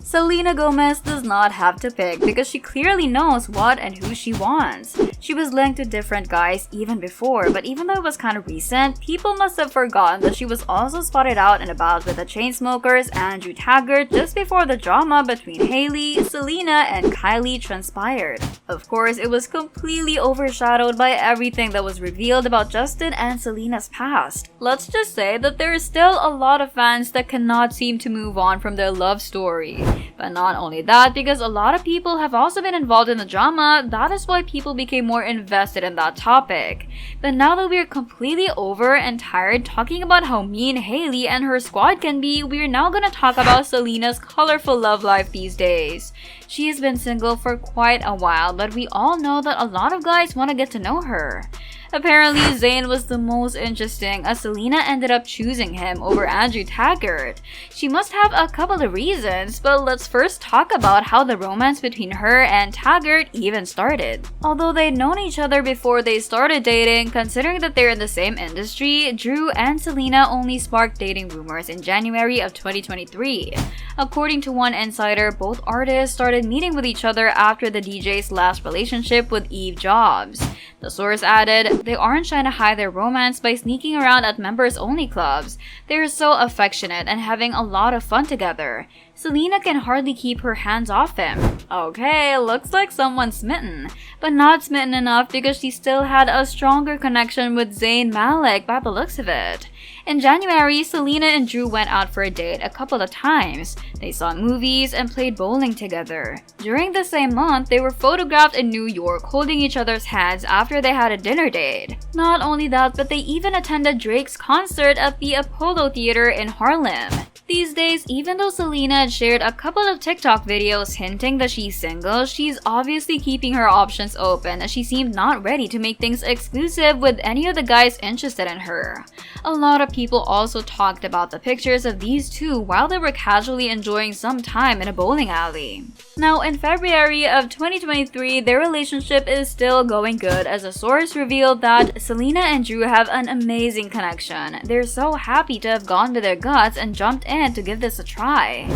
Selena Gomez does not have to pick because she clearly knows what and who she wants. She was linked to different guys even before, but even though it was kind of recent, people must have forgotten that she was also spotted out and about with the Chainsmokers Andrew Taggart just before the drama between Hailey, Selena, and Kylie transpired. Of course, it was completely overshadowed by everything that was revealed about Justin and Selena's past. Let's just say that there is still a lot of fans that cannot seem to move on from their love story. But not only that, because a lot of people have also been involved in the drama, that is why people became more invested in that topic. But now that we're completely over and tired talking about how mean Hailey and her squad can be, we're now gonna talk about Selena's colorful love life these days. She has been single for quite a while, but we all know that a lot of guys want to get to know her. Apparently, Zayn was the most interesting as Selena ended up choosing him over Andrew Taggart. She must have a couple of reasons, but let's first talk about how the romance between her and Taggart even started. Although they'd known each other before they started dating, considering that they're in the same industry, Drew and Selena only sparked dating rumors in January of 2023. According to one insider, both artists started meeting with each other after the DJ's last relationship with Eve Jobs. The source added, they aren't trying to hide their romance by sneaking around at members-only clubs. They're so affectionate and having a lot of fun together. Selena can hardly keep her hands off him. Okay, looks like someone's smitten. But not smitten enough because she still had a stronger connection with Zayn Malik by the looks of it. In January, Selena and Drew went out for a date a couple of times. They saw movies and played bowling together. During the same month, they were photographed in New York holding each other's hands after they had a dinner date. Not only that, but they even attended Drake's concert at the Apollo Theater in Harlem. These days, even though Selena had shared a couple of TikTok videos hinting that she's single, she's obviously keeping her options open as she seemed not ready to make things exclusive with any of the guys interested in her. A lot of people also talked about the pictures of these two while they were casually enjoying some time in a bowling alley. Now, in February of 2023, their relationship is still going good as a source revealed that Selena and Drew have an amazing connection. They're so happy to have gone with their guts and jumped in to give this a try.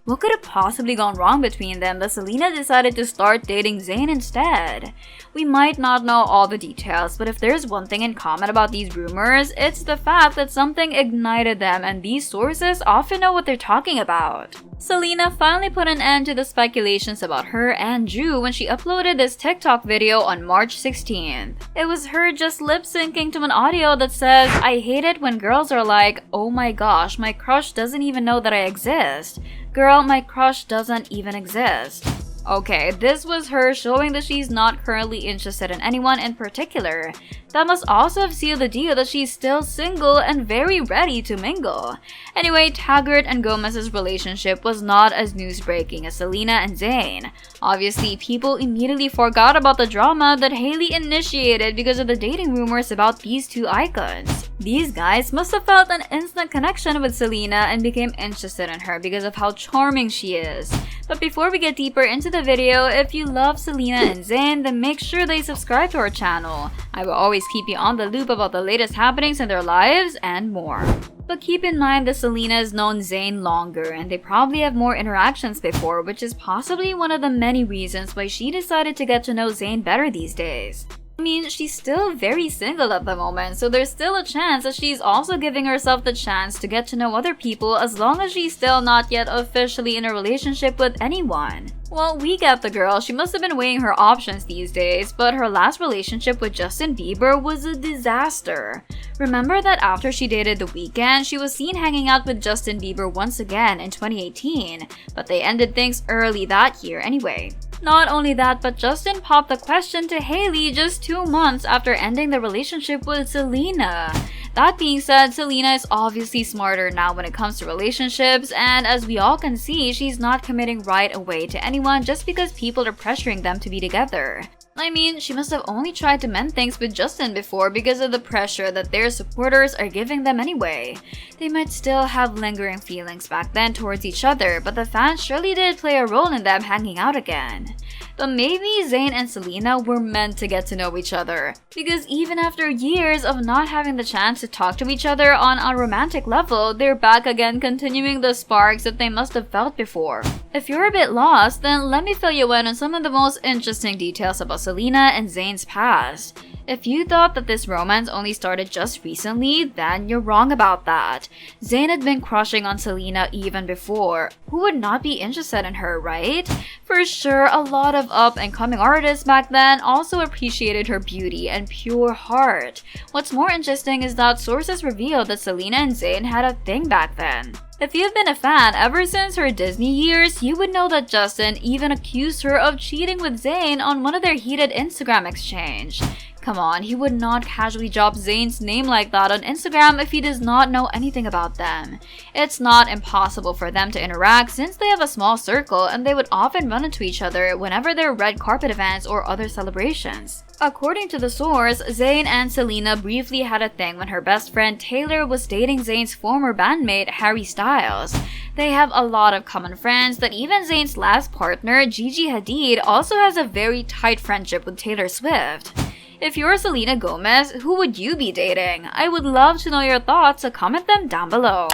What could have possibly gone wrong between them that Selena decided to start dating Zayn instead? We might not know all the details, but if there's one thing in common about these rumors, it's the fact that something ignited them and these sources often know what they're talking about. Selena finally put an end to the speculations about her and Drew when she uploaded this TikTok video on March 16th. It was her just lip-syncing to an audio that says, "I hate it when girls are like, oh my gosh, my crush doesn't even know that I exist. Girl, my crush doesn't even exist." Okay, this was her showing that she's not currently interested in anyone in particular. That must also have sealed the deal that she's still single and very ready to mingle. Anyway, Taggart and Gomez's relationship was not as news-breaking as Selena and Zayn. Obviously, people immediately forgot about the drama that Hailey initiated because of the dating rumors about these two icons. These guys must have felt an instant connection with Selena and became interested in her because of how charming she is. But before we get deeper into the video, if you love Selena and Zayn, then make sure that you subscribe to our channel. I will always keep you on the loop about the latest happenings in their lives and more. But keep in mind that Selena has known Zayn longer and they probably have more interactions before, which is possibly one of the many reasons why she decided to get to know Zayn better these days. I mean, she's still very single at the moment, so there's still a chance that she's also giving herself the chance to get to know other people as long as she's still not yet officially in a relationship with anyone. Well, we get the girl, she must have been weighing her options these days, but her last relationship with Justin Bieber was a disaster. Remember that after she dated The Weeknd, she was seen hanging out with Justin Bieber once again in 2018, but they ended things early that year anyway. Not only that, but Justin popped the question to Hailey just 2 months after ending the relationship with Selena. That being said, Selena is obviously smarter now when it comes to relationships, and as we all can see, she's not committing right away to anyone just because people are pressuring them to be together. I mean, she must have only tried to mend things with Justin before because of the pressure that their supporters are giving them anyway. They might still have lingering feelings back then towards each other, but the fans surely did play a role in them hanging out again. But maybe Zayn and Selena were meant to get to know each other. Because even after years of not having the chance to talk to each other on a romantic level, they're back again continuing the sparks that they must have felt before. If you're a bit lost, then let me fill you in on some of the most interesting details about Selena and Zayn's past. If you thought that this romance only started just recently, then you're wrong about that. Zayn had been crushing on Selena even before. Who would not be interested in her, right? For sure, a lot of up-and-coming artists back then also appreciated her beauty and pure heart. What's more interesting is that sources revealed that Selena and Zayn had a thing back then. If you've been a fan ever since her Disney years, you would know that Justin even accused her of cheating with Zayn on one of their heated Instagram exchange. Come on, he would not casually drop Zayn's name like that on Instagram if he does not know anything about them. It's not impossible for them to interact since they have a small circle and they would often run into each other whenever there are red carpet events or other celebrations. According to the source, Zayn and Selena briefly had a thing when her best friend Taylor was dating Zayn's former bandmate Harry Styles. They have a lot of common friends that even Zayn's last partner, Gigi Hadid, also has a very tight friendship with Taylor Swift. If you're Selena Gomez, who would you be dating? I would love to know your thoughts, so comment them down below.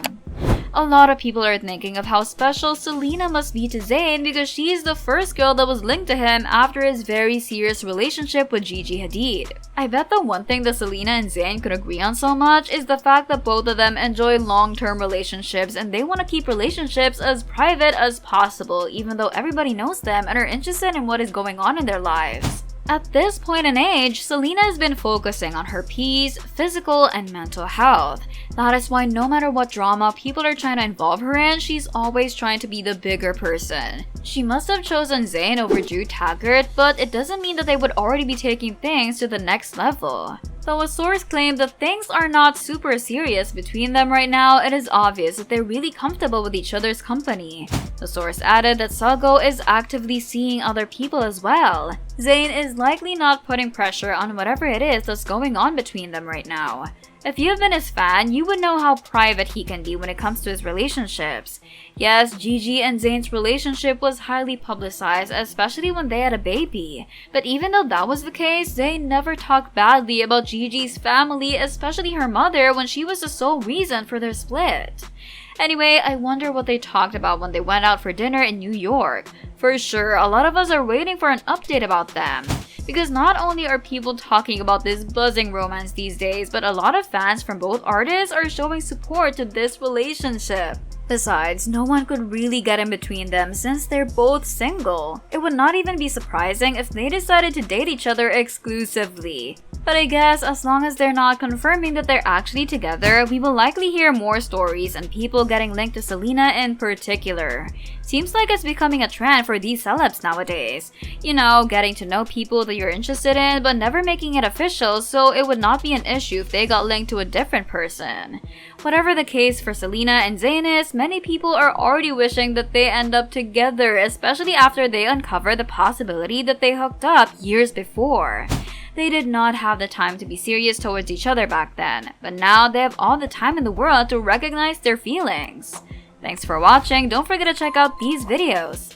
A lot of people are thinking of how special Selena must be to Zayn because she is the first girl that was linked to him after his very serious relationship with Gigi Hadid. I bet the one thing that Selena and Zayn could agree on so much is the fact that both of them enjoy long-term relationships and they want to keep relationships as private as possible even though everybody knows them and are interested in what is going on in their lives. At this point in age, Selena has been focusing on her peace, physical, and mental health. That is why no matter what drama people are trying to involve her in, she's always trying to be the bigger person. She must have chosen Zayn over Taggert, but it doesn't mean that they would already be taking things to the next level. Though a source claimed that things are not super serious between them right now, it is obvious that they're really comfortable with each other's company. The source added that Sago is actively seeing other people as well. Zayn is likely not putting pressure on whatever it is that's going on between them right now. If you've been his fan, you would know how private he can be when it comes to his relationships. Yes, Gigi and Zayn's relationship was highly publicized, especially when they had a baby. But even though that was the case, Zayn never talked badly about Gigi's family, especially her mother, when she was the sole reason for their split. Anyway, I wonder what they talked about when they went out for dinner in New York. For sure, a lot of us are waiting for an update about them. Because not only are people talking about this buzzing romance these days, but a lot of fans from both artists are showing support to this relationship. Besides, no one could really get in between them since they're both single. It would not even be surprising if they decided to date each other exclusively. But I guess as long as they're not confirming that they're actually together, we will likely hear more stories and people getting linked to Selena in particular. Seems like it's becoming a trend for these celebs nowadays. You know, getting to know people that you're interested in but never making it official, so it would not be an issue if they got linked to a different person. Whatever the case for Selena and Zayn is, many people are already wishing that they end up together, especially after they uncover the possibility that they hooked up years before. They did not have the time to be serious towards each other back then, but now they have all the time in the world to recognize their feelings. Thanks for watching, don't forget to check out these videos.